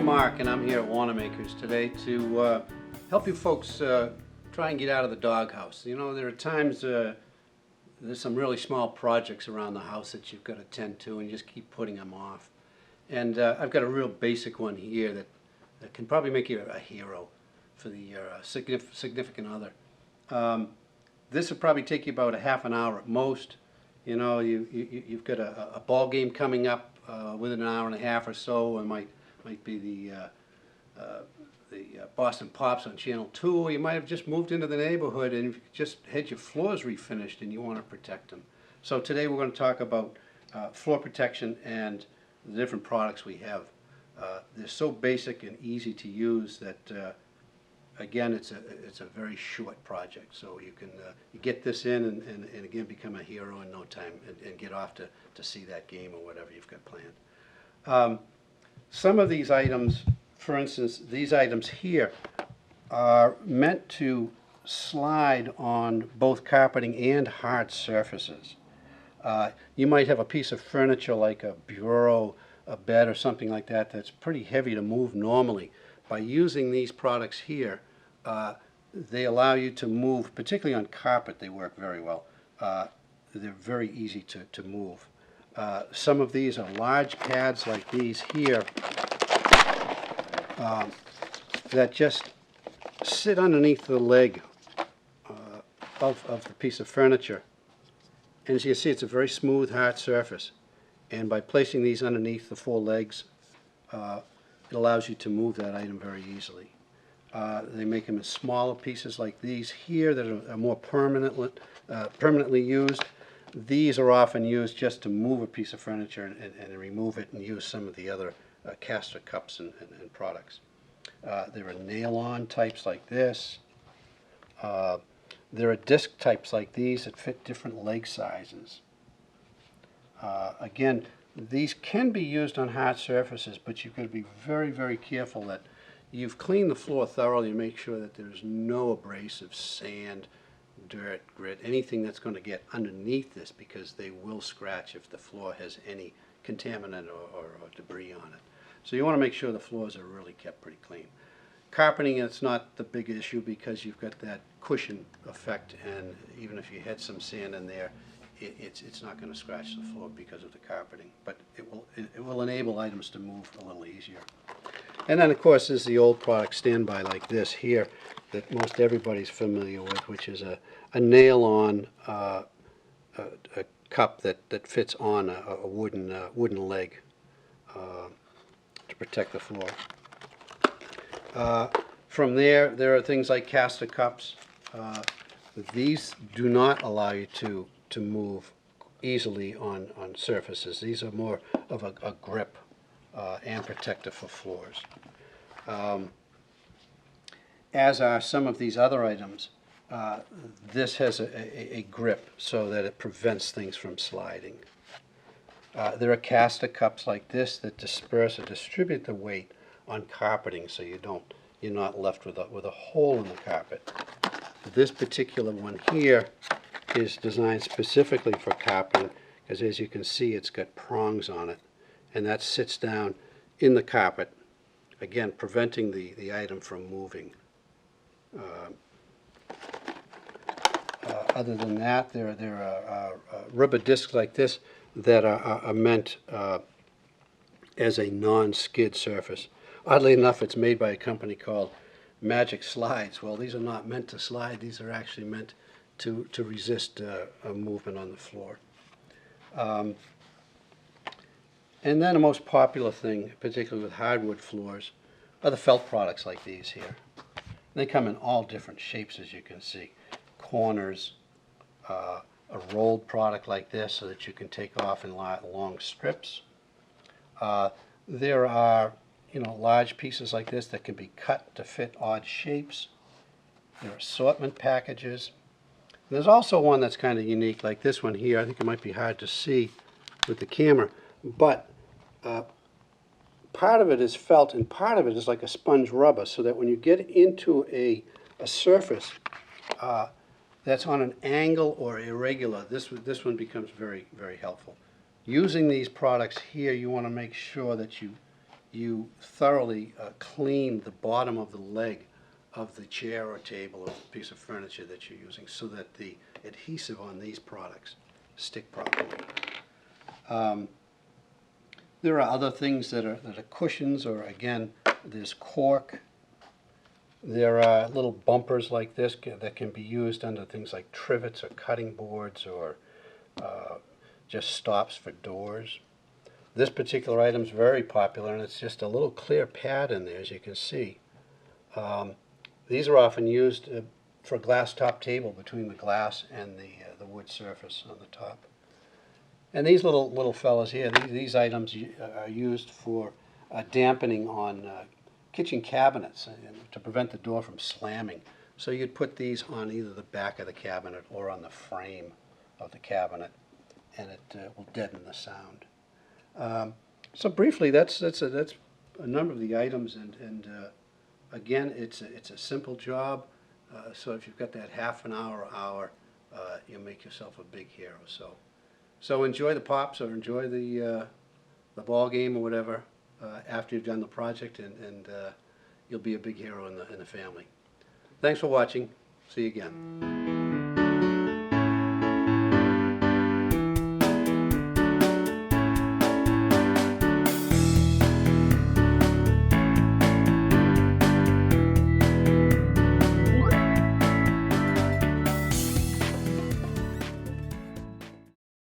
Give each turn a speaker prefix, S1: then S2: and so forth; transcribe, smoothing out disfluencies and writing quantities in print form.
S1: I'm Mark, and I'm here at Wanamakers today to help you folks try and get out of the doghouse. You know, there are times there's some really small projects around the house that you've got to tend to, and you just keep putting them off. And I've got a real basic one here that can probably make you a hero for the significant other. This will probably take you about a half an hour at most. You know, you've got a ball game coming up within an hour and a half or so. It might be the Boston Pops on Channel 2, or you might have just moved into the neighborhood and you've just had your floors refinished and you want to protect them. So today we're going to talk about floor protection and the different products we have. They're so basic and easy to use that again, it's a very short project, so you can you get this in and again become a hero in no time and get off to see that game or whatever you've got planned. Some of these items, for instance, these items here are meant to slide on both carpeting and hard surfaces. You might have a piece of furniture like a bureau, a bed, or something like that that's pretty heavy to move normally. By using these products here, they allow you to move, particularly on carpet. They work very well. They're very easy to move. Some of these are large pads like these here that just sit underneath the leg of the piece of furniture. And as you can see, it's a very smooth, hard surface. And by placing these underneath the four legs, it allows you to move that item very easily. They make them in smaller pieces like these here that are more permanently used. These are often used just to move a piece of furniture and remove it and use some of the other caster cups and products. There are nail-on types like this. There are disc types like these that fit different leg sizes. Again, these can be used on hard surfaces, but you've got to be very, very careful that you've cleaned the floor thoroughly and make sure that there's no abrasive sand, dirt, grit, anything that's going to get underneath this, because they will scratch if the floor has any contaminant or debris on it. So you want to make sure the floors are really kept pretty clean. Carpeting, it's not the big issue because you've got that cushion effect, and even if you had some sand in there, it's not going to scratch the floor because of the carpeting, but it will enable items to move a little easier. And then, of course, there's the old product standby like this here that most everybody's familiar with, which is a nail-on a cup that fits on a wooden leg to protect the floor. From there are things like caster cups. These do not allow you to move easily on surfaces. These are more of a grip and protector for floors. As are some of these other items, this has a grip so that it prevents things from sliding. There are caster cups like this that disperse or distribute the weight on carpeting, so you're not left with a hole in the carpet. This particular one here is designed specifically for carpeting, because as you can see, it's got prongs on it, and that sits down in the carpet, again preventing the item from moving. Other than that, there are rubber discs like this that are meant as a non-skid surface. Oddly enough, it's made by a company called Magic Slides. Well, these are not meant to slide. These are actually meant to resist a movement on the floor. And then the most popular thing, particularly with hardwood floors, are the felt products like these here. They come in all different shapes, as you can see. Corners, a rolled product like this so that you can take off in long strips. There are large pieces like this that can be cut to fit odd shapes. There are assortment packages. There's also one that's kind of unique, like this one here. I think it might be hard to see with the camera, but part of it is felt and part of it is like a sponge rubber, so that when you get into a surface that's on an angle or irregular, this one becomes very, very helpful. Using these products here, you want to make sure that you you thoroughly clean the bottom of the leg of the chair or table or piece of furniture that you're using so that the adhesive on these products stick properly. There are other things that are cushions, or again, there's cork. There are little bumpers like this that can be used under things like trivets or cutting boards, or just stops for doors. This particular item is very popular, and it's just a little clear pad in there, as you can see. These are often used for a glass top table between the glass and the wood surface on the top. And these little fellas here, these items are used for dampening on kitchen cabinets to prevent the door from slamming. So you'd put these on either the back of the cabinet or on the frame of the cabinet, and it will deaden the sound. So briefly, that's a number of the items, and again, it's a simple job. So if you've got that half an hour or hour, you'll make yourself a big hero. So enjoy the pops, or enjoy the ball game or whatever after you've done the project, and you'll be a big hero in the family. Thanks for watching. See you again.